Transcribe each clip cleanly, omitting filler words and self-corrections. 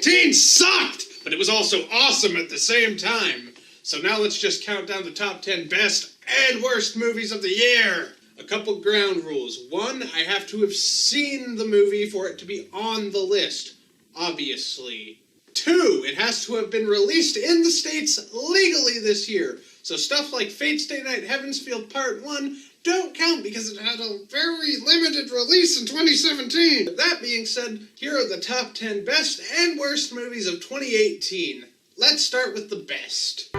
2018 sucked, but it was also awesome at the same time. So now let's just count down the top 10 best and worst movies of the year. A couple ground rules. One, I have to have seen the movie for it to be on the list, obviously. Two, it has to have been released in the States legally this year. So stuff like Fate's Day Night Heaven's Field Part 1 don't count because it had a very limited release in 2017. That being said, here are the top 10 best and worst movies of 2018. Let's start with the best.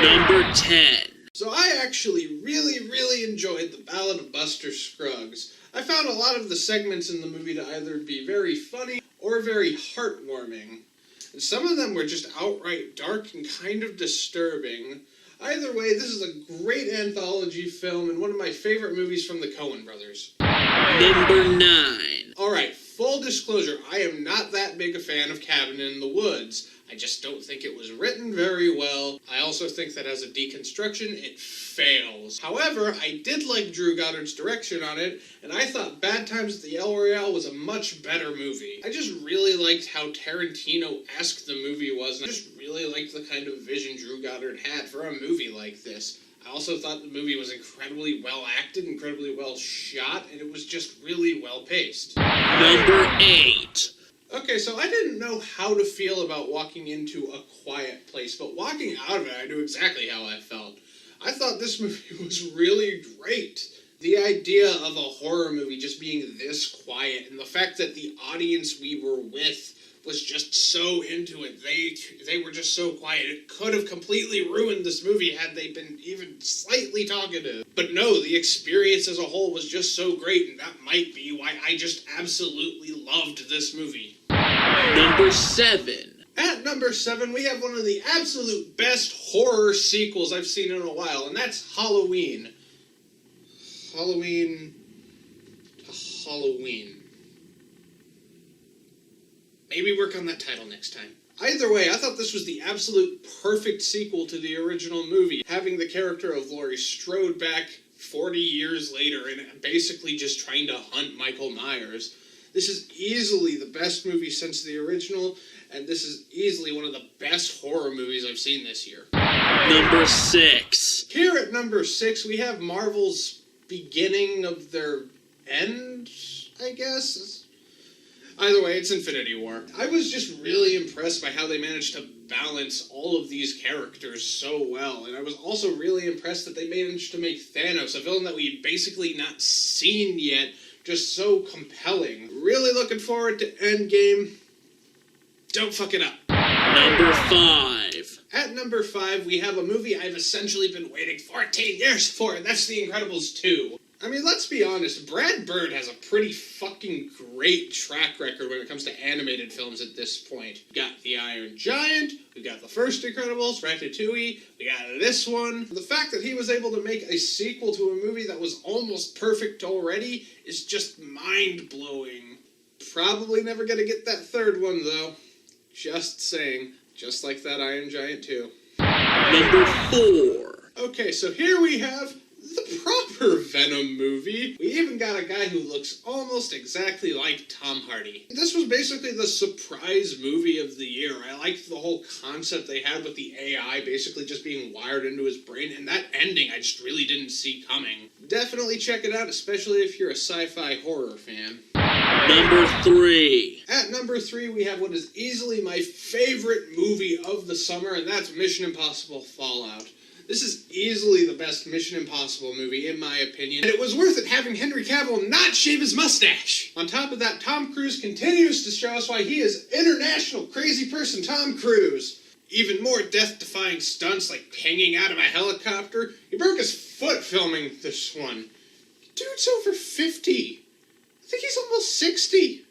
Number 10. So I actually really enjoyed The Ballad of Buster Scruggs. I found a lot of the segments in the movie to either be very funny or very heartwarming. And some of them were just outright dark and kind of disturbing. Either way, this is a great anthology film and one of my favorite movies from the Coen brothers. Number 9. Alright, full disclosure, I am not that big a fan of Cabin in the Woods. I just don't think it was written very well. I also think that as a deconstruction, it fails. However, I did like Drew Goddard's direction on it, and I thought Bad Times at the El Royale was a much better movie. I just really liked how Tarantino-esque the movie was, and I just really liked the kind of vision Drew Goddard had for a movie like this. I also thought the movie was incredibly well acted, incredibly well shot, and it was just really well paced. Number 8. Okay, so I didn't know how to feel about walking into A Quiet Place, but walking out of it, I knew exactly how I felt. I thought this movie was really great. The idea of a horror movie just being this quiet, and the fact that the audience we were with was just so into it. They were just so quiet. It could have completely ruined this movie had they been even slightly talkative. But no, the experience as a whole was just so great, and that might be why I just absolutely loved this movie. Number 7. At number 7, we have one of the absolute best horror sequels I've seen in a while, and that's Halloween. Halloween. Maybe work on that title next time. Either way, I thought this was the absolute perfect sequel to the original movie, having the character of Laurie Strode back 40 years later and basically just trying to hunt Michael Myers. This is easily the best movie since the original, and this is easily one of the best horror movies I've seen this year. Number 6. Here at number 6, we have Marvel's beginning of their end, I guess. Either way, it's Infinity War. I was just really impressed by how they managed to balance all of these characters so well, and I was also really impressed that they managed to make Thanos, a villain that we had basically not seen yet, just so compelling. Really looking forward to Endgame. Don't fuck it up. Number 5. At number 5, we have a movie I've essentially been waiting 14 years for, and that's The Incredibles 2. I mean, let's be honest, Brad Bird has a pretty fucking great track record when it comes to animated films at this point. We got The Iron Giant, we got the first Incredibles, Ratatouille, we got this one. The fact that he was able to make a sequel to a movie that was almost perfect already is just mind-blowing. Probably never gonna get that third one, though. Just saying. Just like that Iron Giant, too. Number 4. Okay, so here we have the proper Venom movie. We even got a guy who looks almost exactly like Tom Hardy. This was basically the surprise movie of the year. I liked the whole concept they had with the AI basically just being wired into his brain, and that ending I just really didn't see coming. Definitely check it out, especially if you're a sci-fi horror fan. Number 3. At number 3, we have what is easily my favorite movie of the summer, and that's Mission Impossible Fallout. This is easily the best Mission Impossible movie, in my opinion, and it was worth it having Henry Cavill not shave his mustache. On top of that, Tom Cruise continues to show us why he is international crazy person Tom Cruise. Even more death-defying stunts like hanging out of a helicopter. He broke his foot filming this one. Dude's over 50. I think he's almost 60.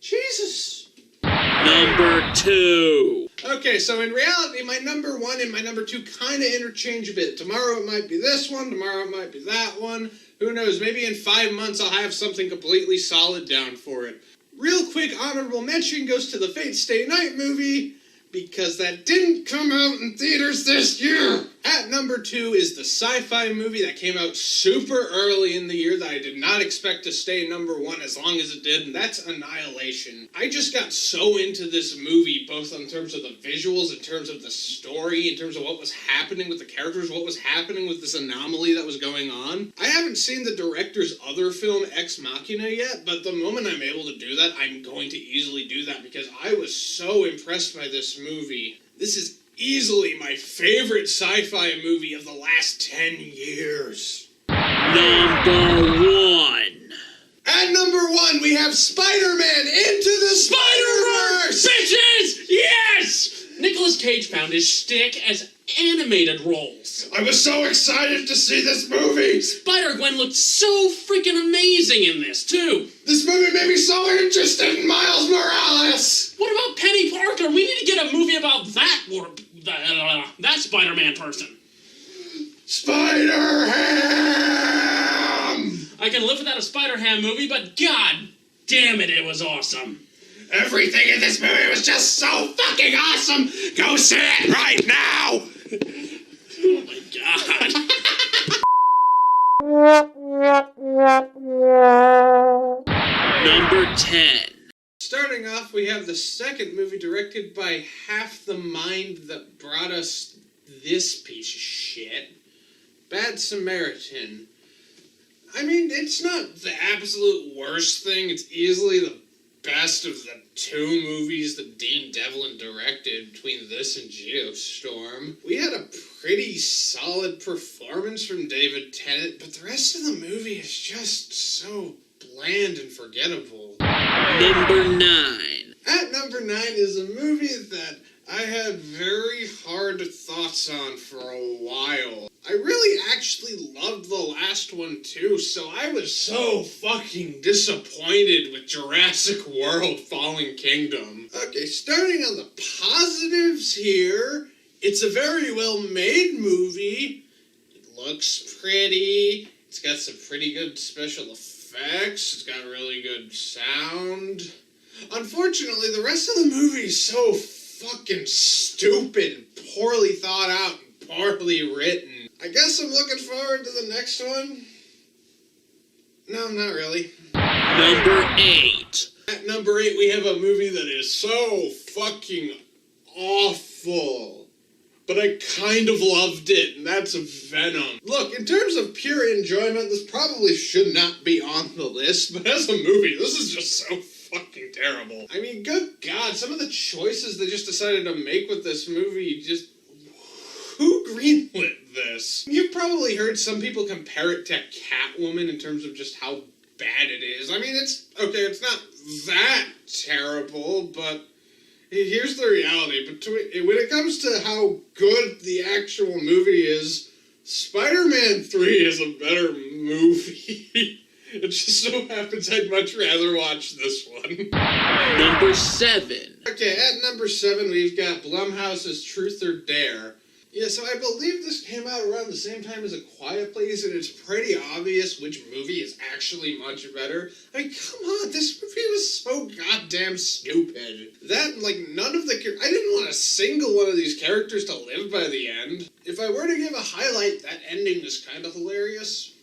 Jesus. Number 2. Okay, so in reality, my number 1 and my number 2 kind of interchange a bit. Tomorrow it might be this one, tomorrow it might be that one. Who knows, maybe in 5 months I'll have something completely solid down for it. Real quick honorable mention goes to the Fate's Day Night movie, because that didn't come out in theaters this year. At number 2 is the sci-fi movie that came out super early in the year that I did not expect to stay number 1 as long as it did, and that's Annihilation. I just got so into this movie, both in terms of the visuals, in terms of the story, in terms of what was happening with the characters, what was happening with this anomaly that was going on. I haven't seen the director's other film, Ex Machina, yet, but the moment I'm able to do that, I'm going to easily do that because I was so impressed by this movie. This is easily my favorite sci-fi movie of the last 10 years. Number 1. At number 1, we have Spider-Man Into the Spider-Verse! Bitches! Yes! Nicolas Cage found his shtick as animated roles. I was so excited to see this movie! Spider-Gwen looked so freaking amazing in this, too. This movie made me so interested in Miles Morales! What about Penny Parker? We need to get a movie about that Spider-Man person. Spider-Ham! I can live without a Spider-Ham movie, but god damn it, it was awesome. Everything in this movie was just so fucking awesome! Go see it right now! Oh my god. Number 10. Starting off, we have the second movie directed by half the mind that brought us this piece of shit. Bad Samaritan. I mean, it's not the absolute worst thing. It's easily the best of the 2 movies that Dean Devlin directed between this and Geostorm. We had a pretty solid performance from David Tennant, but the rest of the movie is just so bland and forgettable. Number 9. At number 9 is a movie that I had very hard thoughts on for a while. I really actually loved the last one too, so I was so fucking disappointed with Jurassic World Fallen Kingdom. Okay, starting on the positives here, it's a very well-made movie. It looks pretty. It's got some pretty good special effects. It's got really good sound. Unfortunately, the rest of the movie is so fucking stupid and poorly thought out and poorly written. I guess I'm looking forward to the next one. No, not really. Number 8. At number 8, we have a movie that is so fucking awful. But I kind of loved it, and that's Venom. Look, in terms of pure enjoyment, this probably should not be on the list, but as a movie, this is just so fucking terrible. I mean, good God, some of the choices they just decided to make with this movie just... Who greenlit this? You've probably heard some people compare it to Catwoman in terms of just how bad it is. I mean, it's not that terrible, but here's the reality. When it comes to how good the actual movie is, Spider-Man 3 is a better movie. It just so happens I'd much rather watch this one. Number 7. Okay, at number 7, we've got Blumhouse's Truth or Dare. Yeah, so I believe this came out around the same time as A Quiet Place, and it's pretty obvious which movie is actually much better. I mean, come on, this movie was so goddamn stupid. None of the... I didn't want a single one of these characters to live by the end. If I were to give a highlight, that ending is kind of hilarious.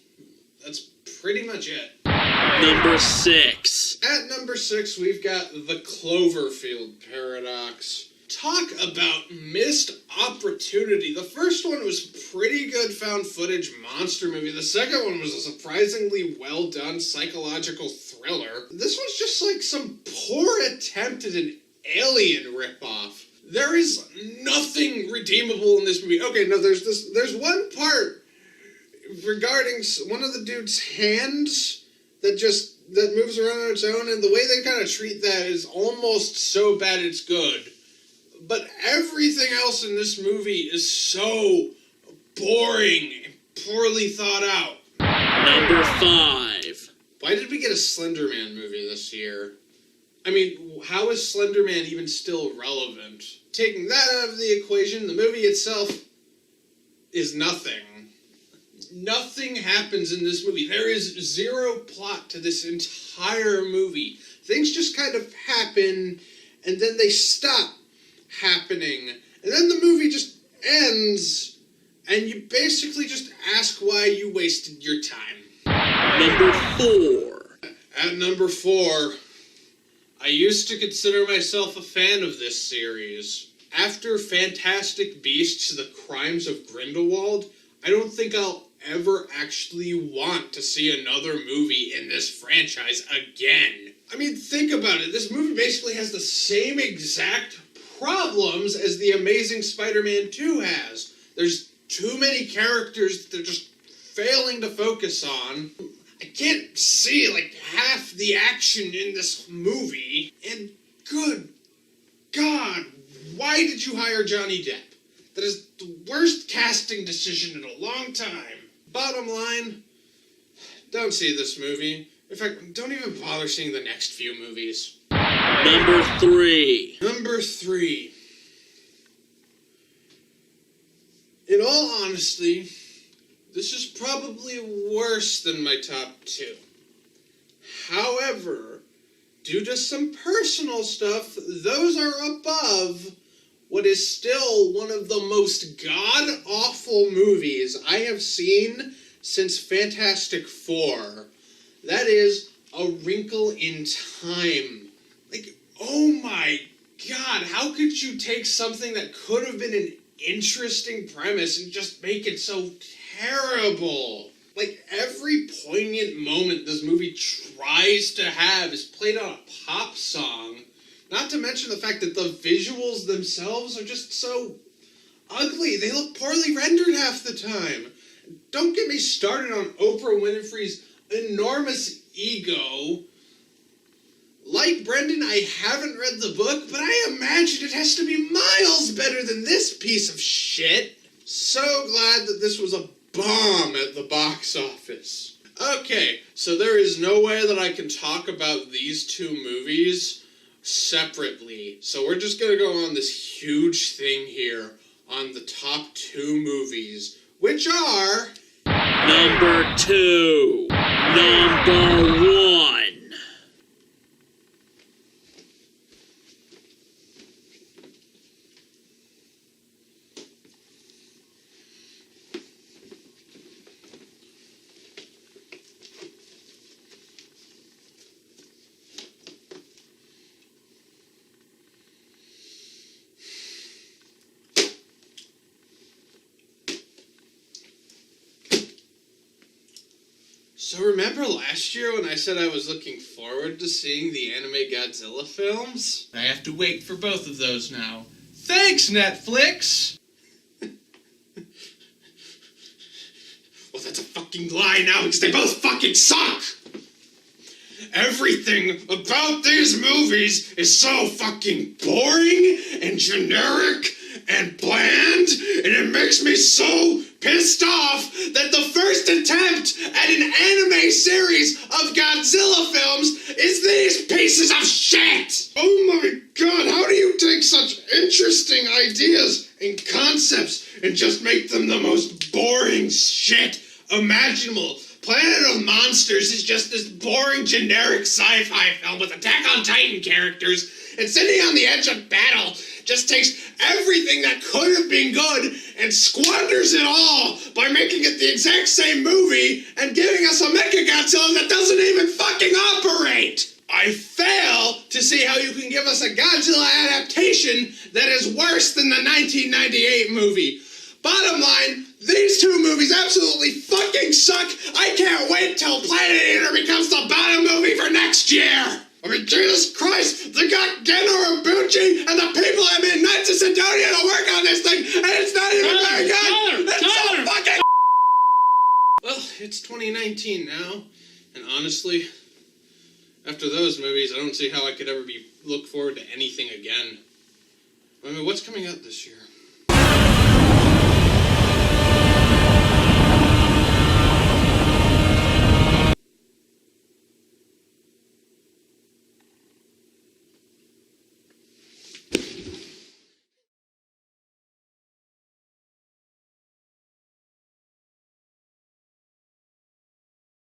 That's pretty much it. Number 6. At number 6, we've got The Cloverfield Paradox. Talk about missed opportunity. The first one was pretty good found footage monster movie. The second one was a surprisingly well done psychological thriller. This was just like some poor attempt at an Alien ripoff. There is nothing redeemable in this movie. Okay, no, there's one part regarding one of the dude's hands that moves around on its own, and the way they kind of treat that is almost so bad it's good. But everything else in this movie is so boring and poorly thought out. Number 5. Why did we get a Slender Man movie this year? I mean, how is Slender Man even still relevant? Taking that out of the equation, the movie itself is nothing. Nothing happens in this movie. There is zero plot to this entire movie. Things just kind of happen, and then they stop happening. And then the movie just ends, and you basically just ask why you wasted your time. Number 4. At number 4, I used to consider myself a fan of this series. After Fantastic Beasts: The Crimes of Grindelwald, I don't think I'll ever actually want to see another movie in this franchise again. I mean, think about it. This movie basically has the same exact problems as The Amazing Spider-Man 2 has. There's too many characters that they're just failing to focus on. I can't see, like, half the action in this movie. And good God, why did you hire Johnny Depp? That is the worst casting decision in a long time. Bottom line, don't see this movie. In fact, don't even bother seeing the next few movies. Number 3. Number 3. In all honesty, this is probably worse than my top 2. However, due to some personal stuff, those are above what is still one of the most god-awful movies I have seen since Fantastic Four. That is A Wrinkle in Time. Like, oh my God, how could you take something that could have been an interesting premise and just make it so terrible? Like, every poignant moment this movie tries to have is played on a pop song. Not to mention the fact that the visuals themselves are just so ugly. They look poorly rendered half the time. Don't get me started on Oprah Winfrey's enormous ego. Like Brendan, I haven't read the book, but I imagine it has to be miles better than this piece of shit. So glad that this was a bomb at the box office. Okay, so there is no way that I can talk about these two movies separately. So we're just gonna go on this huge thing here on the top 2 movies, which are... Number 2. Number 1. So remember last year when I said I was looking forward to seeing the anime Godzilla films? I have to wait for both of those now. Thanks, Netflix! Well, that's a fucking lie now because they both fucking suck! Everything about these movies is so fucking boring and generic and bland, and it makes me so pissed off that the first attempt at an anime series of Godzilla films is these pieces of shit! Oh my God, how do you take such interesting ideas and concepts and just make them the most boring shit imaginable? Planet of Monsters is just this boring, generic sci-fi film with Attack on Titan characters, and City on the Edge of Battle just takes everything that could have been good and squanders it all by making it the exact same movie and giving us a Mechagodzilla that doesn't even fucking operate! I fail to see how you can give us a Godzilla adaptation that is worse than the 1998 movie. Bottom line, these two movies absolutely fucking suck. I can't wait till Planet Eater becomes the bottom movie for next year. I mean, Jesus Christ, they got Geno Ibuchi and the people at Knights of Sidonia to work on this thing, and it's not even very good. It's so fucking... Well, it's 2019 now, and honestly, after those movies, I don't see how I could ever look forward to anything again. I mean, what's coming out this year?